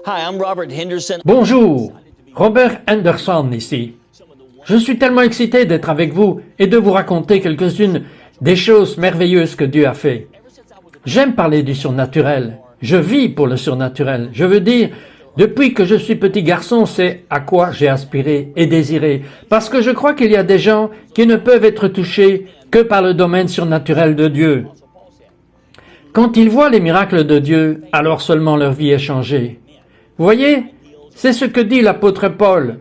Hi, I'm Robert Henderson. Bonjour, Robert Henderson ici. Je suis tellement excité d'être avec vous et de vous raconter quelques-unes des choses merveilleuses que Dieu a fait. J'aime parler du surnaturel. Je vis pour le surnaturel. Je veux dire, depuis que je suis petit garçon, c'est à quoi j'ai aspiré et désiré. Parce que je crois qu'il y a des gens qui ne peuvent être touchés que par le domaine surnaturel de Dieu. Quand ils voient les miracles de Dieu, alors seulement leur vie est changée. Vous voyez, c'est ce que dit l'apôtre Paul.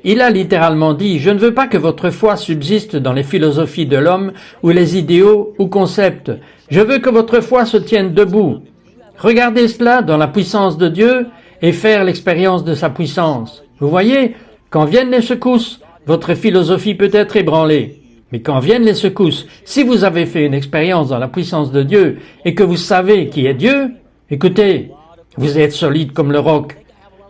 Il a littéralement dit « Je ne veux pas que votre foi subsiste dans les philosophies de l'homme ou les idéaux ou concepts. Je veux que votre foi se tienne debout. Regardez cela dans la puissance de Dieu et faire l'expérience de sa puissance. Vous voyez, quand viennent les secousses, votre philosophie peut être ébranlée. Mais quand viennent les secousses, si vous avez fait une expérience dans la puissance de Dieu et que vous savez qui est Dieu, écoutez, vous êtes solide comme le roc.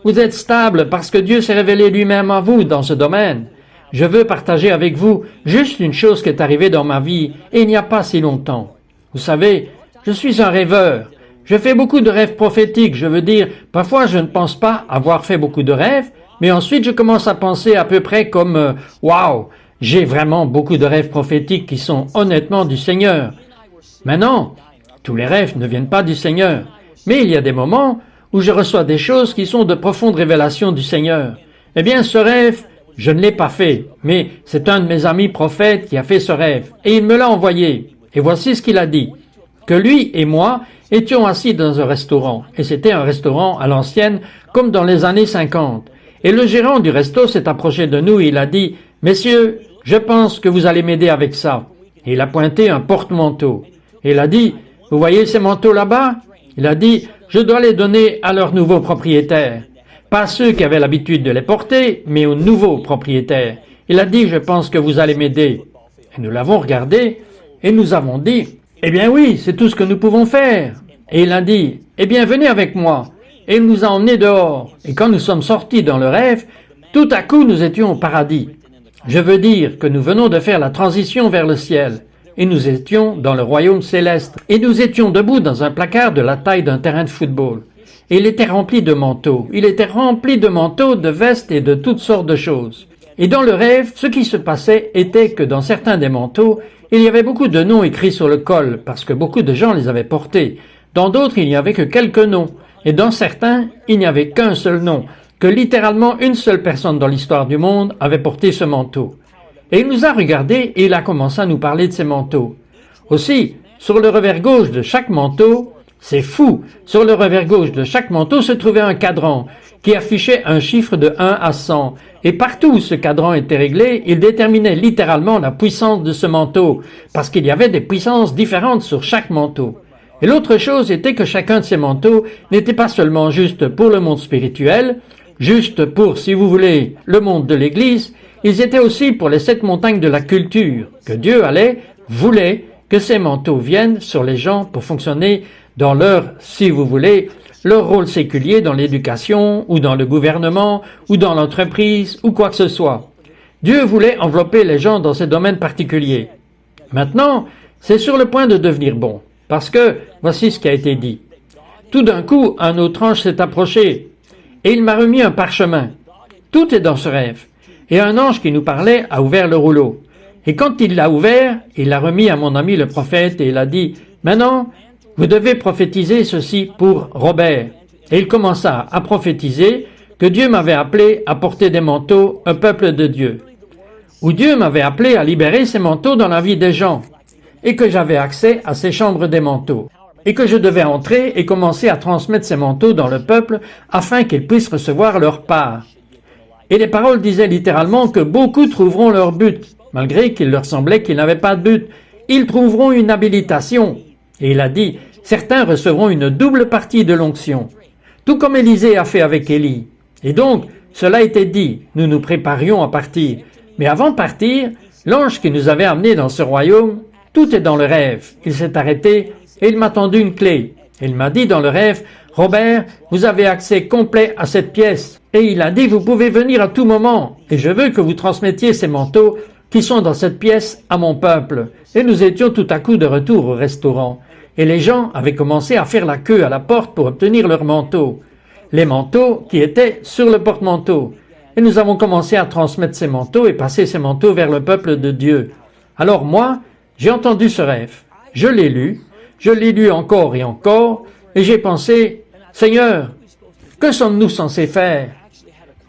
Vous êtes stable parce que Dieu s'est révélé lui-même à vous dans ce domaine. Je veux partager avec vous juste une chose qui est arrivée dans ma vie et il n'y a pas si longtemps. Vous savez, je suis un rêveur. Je fais beaucoup de rêves prophétiques. Je veux dire, parfois je ne pense pas avoir fait beaucoup de rêves, mais ensuite je commence à penser à peu près comme « Waouh, j'ai vraiment beaucoup de rêves prophétiques qui sont honnêtement du Seigneur. » Maintenant, tous les rêves ne viennent pas du Seigneur. Mais il y a des moments où je reçois des choses qui sont de profondes révélations du Seigneur. Eh bien, ce rêve, je ne l'ai pas fait, mais c'est un de mes amis prophètes qui a fait ce rêve, et il me l'a envoyé. Et voici ce qu'il a dit, que lui et moi étions assis dans un restaurant, et c'était un restaurant à l'ancienne, comme dans les années 50. Et le gérant du resto s'est approché de nous et il a dit « Messieurs, je pense que vous allez m'aider avec ça. » Et il a pointé un porte-manteau. Et il a dit « Vous voyez ces manteaux là-bas ?» Il a dit « Je dois les donner à leurs nouveaux propriétaires. » Pas ceux qui avaient l'habitude de les porter, mais aux nouveaux propriétaires. Il a dit « Je pense que vous allez m'aider. » Et nous l'avons regardé et nous avons dit « Eh bien oui, c'est tout ce que nous pouvons faire. » Et il a dit « Eh bien venez avec moi. » Et il nous a emmenés dehors. Et quand nous sommes sortis dans le rêve, tout à coup nous étions au paradis. Je veux dire que nous venons de faire la transition vers le ciel. Et nous étions dans le royaume céleste. Et nous étions debout dans un placard de la taille d'un terrain de football. Et il était rempli de manteaux. Il était rempli de manteaux, de vestes et de toutes sortes de choses. Et dans le rêve, ce qui se passait était que dans certains des manteaux, il y avait beaucoup de noms écrits sur le col, parce que beaucoup de gens les avaient portés. Dans d'autres, il n'y avait que quelques noms. Et dans certains, il n'y avait qu'un seul nom, que littéralement une seule personne dans l'histoire du monde avait porté ce manteau. Et il nous a regardés et il a commencé à nous parler de ces manteaux. Aussi, sur le revers gauche de chaque manteau, c'est fou, sur le revers gauche de chaque manteau se trouvait un cadran qui affichait un chiffre de 1 à 100. Et partout où ce cadran était réglé, il déterminait littéralement la puissance de ce manteau, parce qu'il y avait des puissances différentes sur chaque manteau. Et l'autre chose était que chacun de ces manteaux n'était pas seulement juste pour le monde spirituel, juste pour, si vous voulez, le monde de l'Église, ils étaient aussi pour les 7 montagnes de la culture, que Dieu voulait que ces manteaux viennent sur les gens pour fonctionner dans leur, si vous voulez, leur rôle séculier dans l'éducation, ou dans le gouvernement, ou dans l'entreprise, ou quoi que ce soit. Dieu voulait envelopper les gens dans ces domaines particuliers. Maintenant, c'est sur le point de devenir bon, parce que, voici ce qui a été dit. Tout d'un coup, un autre ange s'est approché, et il m'a remis un parchemin. Tout est dans ce rêve. Et un ange qui nous parlait a ouvert le rouleau. Et quand il l'a ouvert, il l'a remis à mon ami le prophète et il a dit « Maintenant, vous devez prophétiser ceci pour Robert. » Et il commença à prophétiser que Dieu m'avait appelé à porter des manteaux, un peuple de Dieu. Où Dieu m'avait appelé à libérer ces manteaux dans la vie des gens. Et que j'avais accès à ces chambres des manteaux. Et que je devais entrer et commencer à transmettre ces manteaux dans le peuple afin qu'ils puissent recevoir leur part. Et les paroles disaient littéralement que beaucoup trouveront leur but, malgré qu'il leur semblait qu'ils n'avaient pas de but. Ils trouveront une habilitation. Et il a dit, certains recevront une double partie de l'onction. Tout comme Élisée a fait avec Élie. Et donc, cela était dit, nous nous préparions à partir. Mais avant de partir, l'ange qui nous avait amenés dans ce royaume, tout est dans le rêve. Il s'est arrêté et il m'a tendu une clé. Il m'a dit dans le rêve, Robert, vous avez accès complet à cette pièce. Et il a dit, vous pouvez venir à tout moment. Et je veux que vous transmettiez ces manteaux qui sont dans cette pièce à mon peuple. Et nous étions tout à coup de retour au restaurant. Et les gens avaient commencé à faire la queue à la porte pour obtenir leurs manteaux. les manteaux qui étaient sur le porte-manteau. Et nous avons commencé à transmettre ces manteaux et passer ces manteaux vers le peuple de Dieu. Alors moi, j'ai entendu ce rêve. Je l'ai lu encore et encore, et j'ai pensé, Seigneur, que sommes-nous censés faire?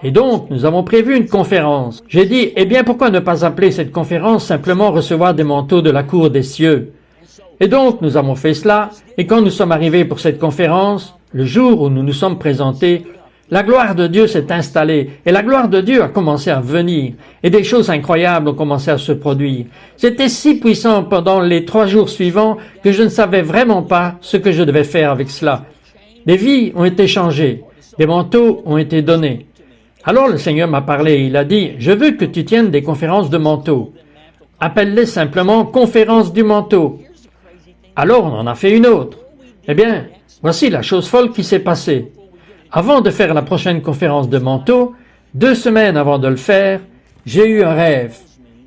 Et donc, nous avons prévu une conférence. J'ai dit, eh bien, pourquoi ne pas appeler cette conférence simplement recevoir des manteaux de la cour des cieux? Et donc, nous avons fait cela, et quand nous sommes arrivés pour cette conférence, le jour où nous nous sommes présentés, la gloire de Dieu s'est installée, et la gloire de Dieu a commencé à venir, et des choses incroyables ont commencé à se produire. C'était si puissant pendant les 3 jours suivants que je ne savais vraiment pas ce que je devais faire avec cela. Des vies ont été changées, des manteaux ont été donnés. Alors le Seigneur m'a parlé, il a dit, « Je veux que tu tiennes des conférences de manteaux. Appelle-les simplement conférences du manteau. » Alors on en a fait une autre. Eh bien, voici la chose folle qui s'est passée. Avant de faire la prochaine conférence de manteau, 2 semaines avant de le faire, j'ai eu un rêve.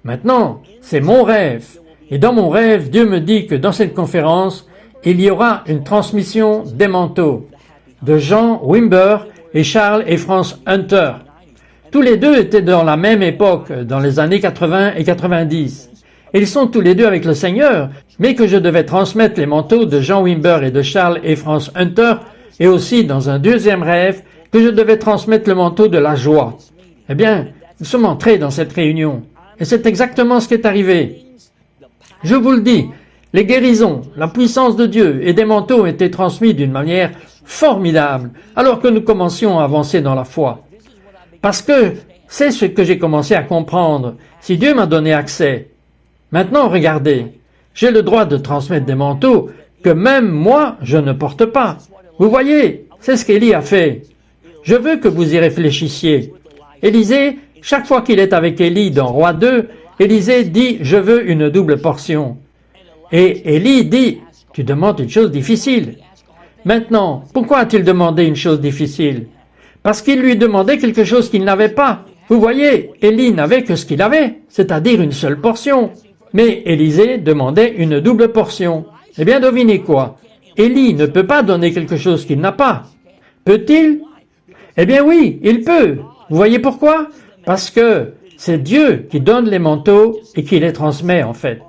Maintenant, c'est mon rêve. Et dans mon rêve, Dieu me dit que dans cette conférence, il y aura une transmission des manteaux de Jean Wimber et Charles et France Hunter. Tous les deux étaient dans la même époque, dans les années 80 et 90. Ils sont tous les deux avec le Seigneur, mais que je devais transmettre les manteaux de Jean Wimber et de Charles et France Hunter, et aussi dans un deuxième rêve, que je devais transmettre le manteau de la joie. Eh bien, nous sommes entrés dans cette réunion, et c'est exactement ce qui est arrivé. Je vous le dis, les guérisons, la puissance de Dieu et des manteaux ont été transmis d'une manière formidable, alors que nous commencions à avancer dans la foi. Parce que c'est ce que j'ai commencé à comprendre. Si Dieu m'a donné accès, maintenant regardez, j'ai le droit de transmettre des manteaux que même moi je ne porte pas. Vous voyez, c'est ce qu'Élie a fait. Je veux que vous y réfléchissiez. Élisée, chaque fois qu'il est avec Élie dans Roi 2, Élisée dit « Je veux une double portion ». Et Élie dit « Tu demandes une chose difficile ». Maintenant, pourquoi a-t-il demandé une chose difficile? Parce qu'il lui demandait quelque chose qu'il n'avait pas. Vous voyez, Élie n'avait que ce qu'il avait, c'est-à-dire une seule portion. Mais Élisée demandait une double portion. Eh bien, devinez quoi? Élie ne peut pas donner quelque chose qu'il n'a pas. Peut-il? Eh bien oui, il peut. Vous voyez pourquoi? Parce que c'est Dieu qui donne les manteaux et qui les transmet en fait.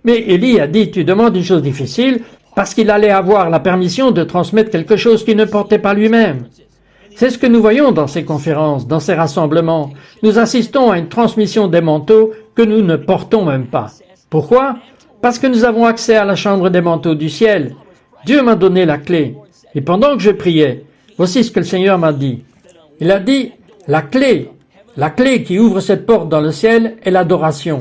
Mais Élie a dit, tu demandes une chose difficile, parce qu'il allait avoir la permission de transmettre quelque chose qu'il ne portait pas lui-même. C'est ce que nous voyons dans ces conférences, dans ces rassemblements. Nous assistons à une transmission des manteaux que nous ne portons même pas. Pourquoi? Parce que nous avons accès à la chambre des manteaux du ciel. Dieu m'a donné la clé. Et pendant que je priais, voici ce que le Seigneur m'a dit. Il a dit, la clé qui ouvre cette porte dans le ciel est l'adoration.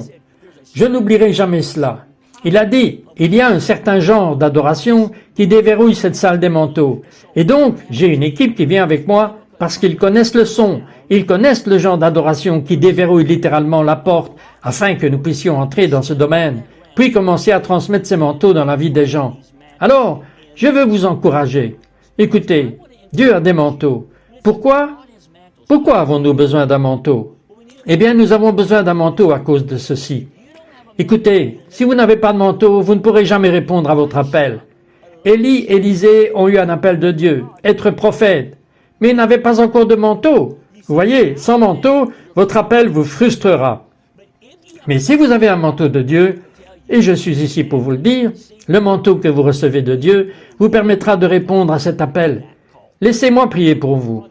Je n'oublierai jamais cela. Il a dit, il y a un certain genre d'adoration qui déverrouille cette salle des manteaux. Et donc, j'ai une équipe qui vient avec moi parce qu'ils connaissent le son. Ils connaissent le genre d'adoration qui déverrouille littéralement la porte afin que nous puissions entrer dans ce domaine, puis commencer à transmettre ces manteaux dans la vie des gens. Alors, je veux vous encourager. Écoutez, Dieu a des manteaux. Pourquoi? Pourquoi avons-nous besoin d'un manteau? Eh bien, nous avons besoin d'un manteau à cause de ceci. Écoutez, si vous n'avez pas de manteau, vous ne pourrez jamais répondre à votre appel. Élie et Élisée ont eu un appel de Dieu, être prophète, mais ils n'avaient pas encore de manteau. Vous voyez, sans manteau, votre appel vous frustrera. Mais si vous avez un manteau de Dieu, et je suis ici pour vous le dire, le manteau que vous recevez de Dieu vous permettra de répondre à cet appel. Laissez-moi prier pour vous.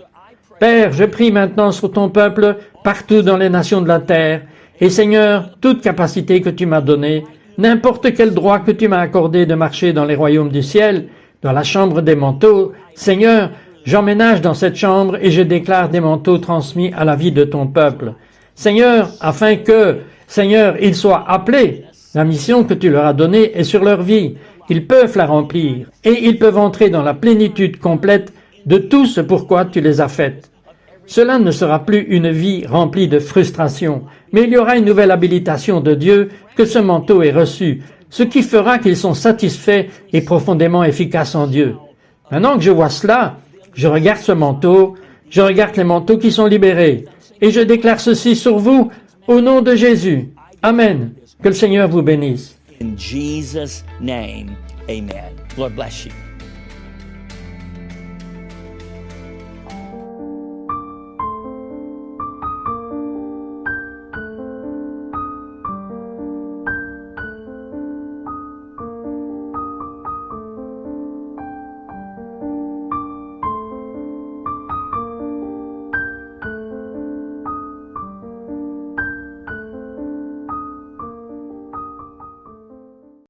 Père, je prie maintenant sur ton peuple, partout dans les nations de la terre, et Seigneur, toute capacité que tu m'as donnée, n'importe quel droit que tu m'as accordé de marcher dans les royaumes du ciel, dans la chambre des manteaux, Seigneur, j'emménage dans cette chambre et je déclare des manteaux transmis à la vie de ton peuple. Seigneur, afin que, Seigneur, ils soient appelés, la mission que tu leur as donnée est sur leur vie, ils peuvent la remplir, et ils peuvent entrer dans la plénitude complète de tout ce pourquoi tu les as faites. Cela ne sera plus une vie remplie de frustration, mais il y aura une nouvelle habilitation de Dieu que ce manteau ait reçu, ce qui fera qu'ils sont satisfaits et profondément efficaces en Dieu. Maintenant que je vois cela, je regarde ce manteau, je regarde les manteaux qui sont libérés, et je déclare ceci sur vous, au nom de Jésus. Amen. Que le Seigneur vous bénisse. In Jesus' name, amen. Lord bless you.